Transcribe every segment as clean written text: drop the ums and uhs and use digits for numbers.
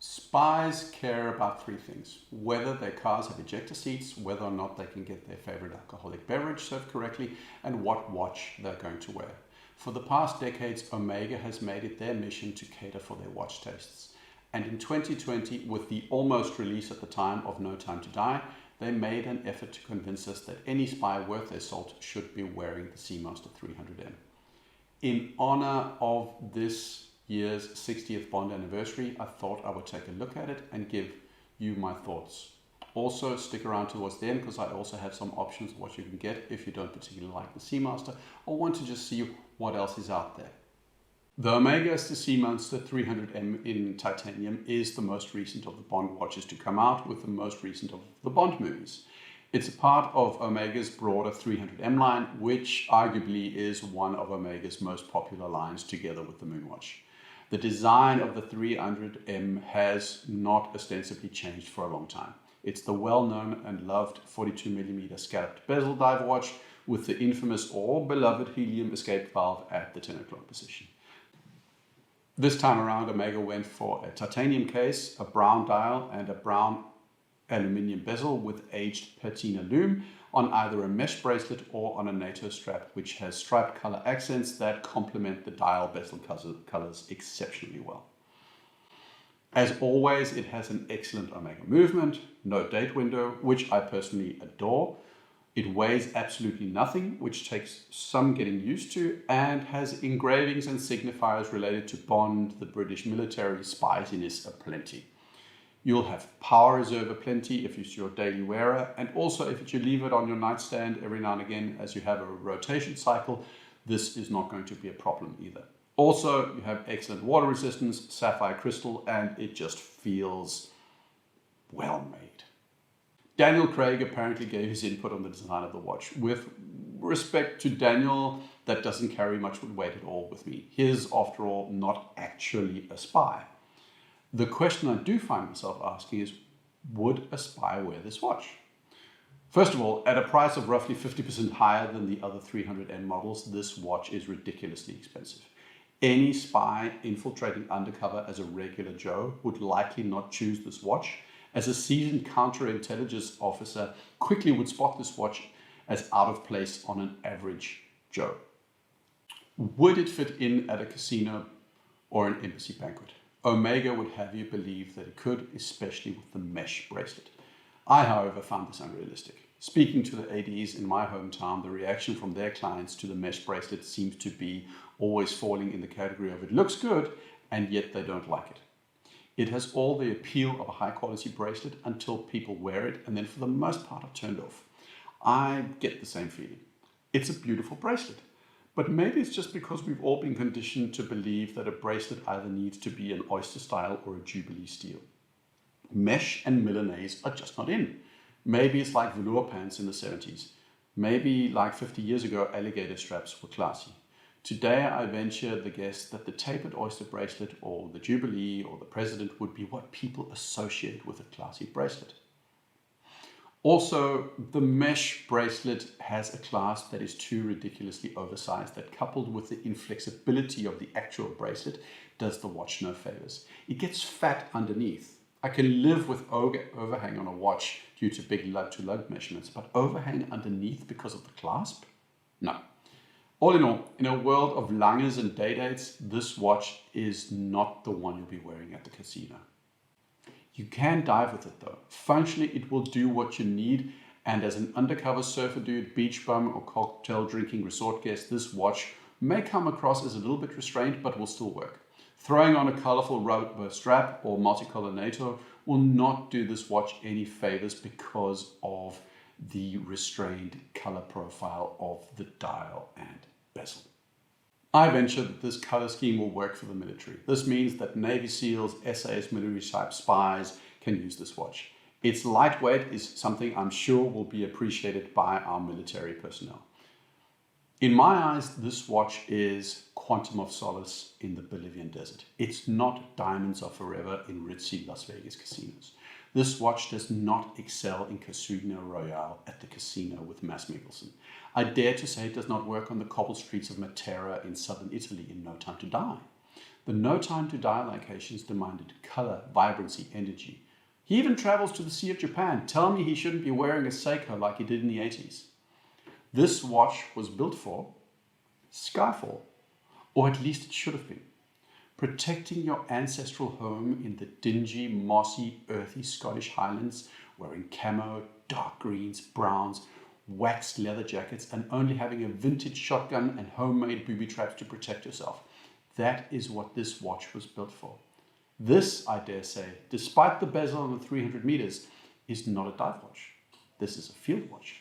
Spies care about three things: whether their cars have ejector seats, whether or not they can get their favorite alcoholic beverage served correctly, and what watch they're going to wear. For the past decades, Omega has made it their mission to cater for their watch tastes. And in 2020, with the almost release at the time of No Time to Die, they made an effort to convince us that any spy worth their salt should be wearing the Seamaster 300M. In honor of this year's 60th Bond anniversary, I thought I would take a look at it and give you my thoughts. Also, stick around towards the end because I also have some options of what you can get if you don't particularly like the Seamaster or want to just see what else is out there. The Omega Seamaster 300M in titanium is the most recent of the Bond watches to come out, with the most recent of the Bond movies. It's a part of Omega's broader 300M line, which arguably is one of Omega's most popular lines together with the Moonwatch. The design of the 300M has not ostensibly changed for a long time. It's the well-known and loved 42mm scalloped bezel dive watch with the infamous or beloved helium escape valve at the 10 o'clock position. This time around, Omega went for a titanium case, a brown dial, and a brown aluminium bezel with aged patina lume on either a mesh bracelet or on a NATO strap, which has striped color accents that complement the dial bezel colors exceptionally well. As always, it has an excellent Omega movement, no date window, which I personally adore. It weighs absolutely nothing, which takes some getting used to, and has engravings and signifiers related to Bond, the British military, spiciness aplenty. You'll have power reserve aplenty if it's your daily wearer, and also if you leave it on your nightstand every now and again as you have a rotation cycle, this is not going to be a problem either. Also, you have excellent water resistance, sapphire crystal, and it just feels well made. Daniel Craig apparently gave his input on the design of the watch. With respect to Daniel, that doesn't carry much weight at all with me. He is, after all, not actually a spy. The question I do find myself asking is, would a spy wear this watch? First of all, at a price of roughly 50% higher than the other 300M models, this watch is ridiculously expensive. Any spy infiltrating undercover as a regular Joe would likely not choose this watch, as a seasoned counterintelligence officer quickly would spot this watch as out of place on an average Joe. Would it fit in at a casino or an embassy banquet? Omega would have you believe that it could, especially with the mesh bracelet. I, however, found this unrealistic. Speaking to the ADs in my hometown, the reaction from their clients to the mesh bracelet seems to be always falling in the category of it looks good, and yet they don't like it. It has all the appeal of a high quality bracelet until people wear it, and then for the most part are turned off. I get the same feeling. It's a beautiful bracelet, but maybe it's just because we've all been conditioned to believe that a bracelet either needs to be an oyster style or a Jubilee steel. Mesh and Milanese are just not in. Maybe it's like velour pants in the 70s. Maybe like 50 years ago, alligator straps were classy. Today, I venture the guess that the tapered oyster bracelet or the Jubilee or the President would be what people associate with a classy bracelet. Also, the mesh bracelet has a clasp that is too ridiculously oversized that, coupled with the inflexibility of the actual bracelet, does the watch no favors. It gets fat underneath. I can live with overhang on a watch due to big lug-to-lug measurements, but overhang underneath because of the clasp? No. All in all, in a world of langers and day dates, this watch is not the one you'll be wearing at the casino. You can dive with it though. Functionally, it will do what you need, and as an undercover surfer dude, beach bum, or cocktail drinking resort guest, this watch may come across as a little bit restrained, but will still work. Throwing on a colorful rubber strap or multicolor NATO will not do this watch any favors because of the restrained color profile of the dial and bezel. I venture that this color scheme will work for the military. This means that Navy SEALs, SAS military type spies can use this watch. Its lightweight is something I'm sure will be appreciated by our military personnel. In my eyes, this watch is quantum of solace in the Bolivian desert. It's not diamonds are forever in ritzy Las Vegas casinos. This watch does not excel in Casino Royale at the casino with Mads Mikkelsen. I dare to say it does not work on the cobbled streets of Matera in southern Italy in No Time to Die. The No Time to Die locations demanded color, vibrancy, energy. He even travels to the Sea of Japan. Tell me he shouldn't be wearing a Seiko like he did in the 80s. This watch was built for Skyfall, or at least it should have been. Protecting your ancestral home in the dingy, mossy, earthy Scottish Highlands, wearing camo, dark greens, browns, waxed leather jackets, and only having a vintage shotgun and homemade booby traps to protect yourself. That is what this watch was built for. This, I dare say, despite the bezel on the 300 meters, is not a dive watch. This is a field watch.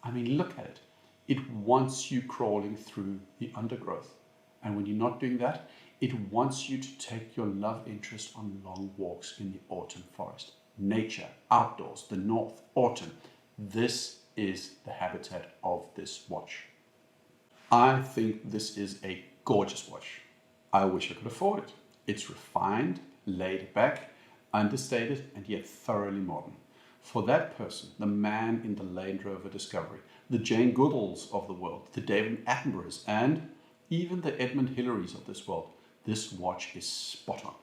I mean, look at it. It wants you crawling through the undergrowth. And when you're not doing that, it wants you to take your love interest on long walks in the autumn forest. Nature, outdoors, the north, autumn. This is the habitat of this watch. I think this is a gorgeous watch. I wish I could afford it. It's refined, laid back, understated, and yet thoroughly modern. For that person, the man in the Land Rover Discovery, the Jane Goodalls of the world, the David Attenboroughs, and even the Edmund Hillarys of this world, this watch is spot on.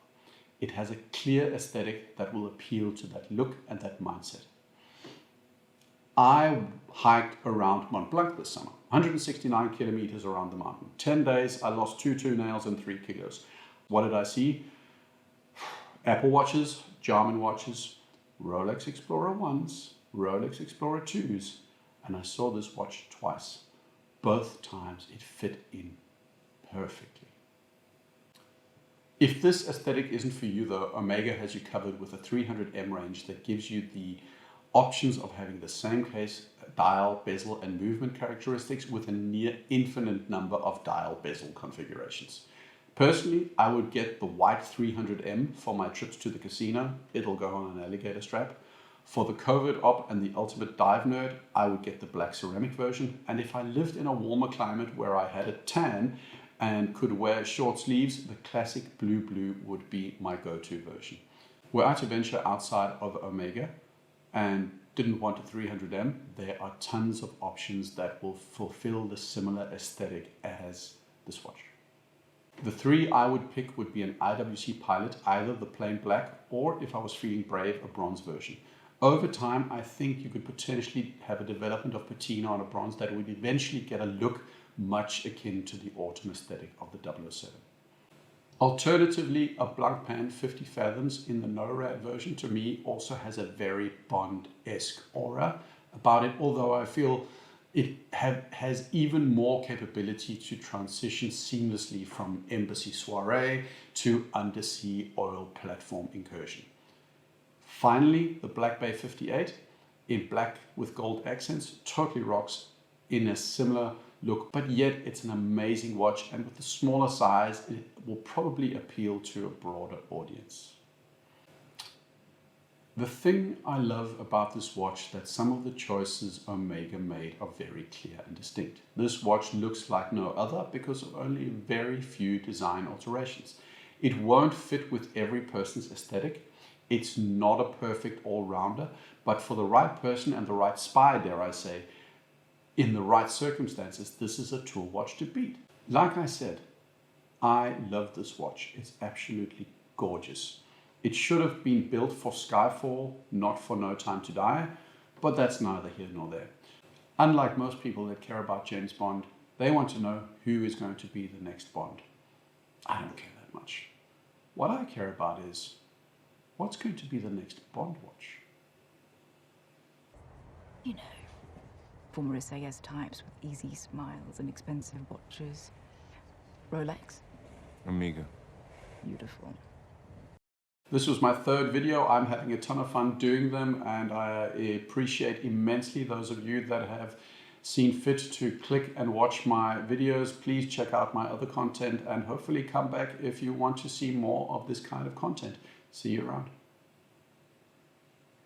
It has a clear aesthetic that will appeal to that look and that mindset. I hiked around Mont Blanc this summer, 169 kilometers around the mountain. 10 days, I lost 2 toenails and 3 kilos. What did I see? Apple watches, Garmin watches, Rolex Explorer 1s, Rolex Explorer 2s, and I saw this watch twice. Both times it fit in perfectly. If this aesthetic isn't for you though, Omega has you covered with a 300M range that gives you the options of having the same case, dial, bezel, and movement characteristics with a near infinite number of dial bezel configurations. Personally, I would get the white 300M for my trips to the casino. It'll go on an alligator strap. For the COVID op and the ultimate dive nerd, I would get the black ceramic version. And if I lived in a warmer climate where I had a tan and could wear short sleeves, the classic blue would be my go-to version. Were I to venture outside of Omega and didn't want a 300M, there are tons of options that will fulfill the similar aesthetic as this watch. The 3 I would pick would be an IWC Pilot, either the plain black or, if I was feeling brave, a bronze version. Over time, I think you could potentially have a development of patina on a bronze that would eventually get a look much akin to the autumn aesthetic of the 007. Alternatively, a Blancpain 50 Fathoms in the NORAD version to me also has a very Bond-esque aura about it, although I feel it has even more capability to transition seamlessly from embassy soiree to undersea oil platform incursion. Finally, the Black Bay 58 in black with gold accents totally rocks in a similar look, but yet it's an amazing watch, and with the smaller size, it will probably appeal to a broader audience. The thing I love about this watch that some of the choices Omega made are very clear and distinct. This watch looks like no other because of only very few design alterations. It won't fit with every person's aesthetic. It's not a perfect all-rounder, but for the right person and the right spy, dare I say, in the right circumstances, this is a tool watch to beat. Like I said, I love this watch. It's absolutely gorgeous. It should have been built for Skyfall, not for No Time to Die, but that's neither here nor there. Unlike most people that care about James Bond, they want to know who is going to be the next Bond. I don't care that much. What I care about is, what's going to be the next Bond watch? You know, former SAS types with easy smiles and expensive watches. Rolex? Omega. Beautiful. This was my 3rd video. I'm having a ton of fun doing them, and I appreciate immensely those of you that have seen fit to click and watch my videos. Please check out my other content and hopefully come back if you want to see more of this kind of content. See you around.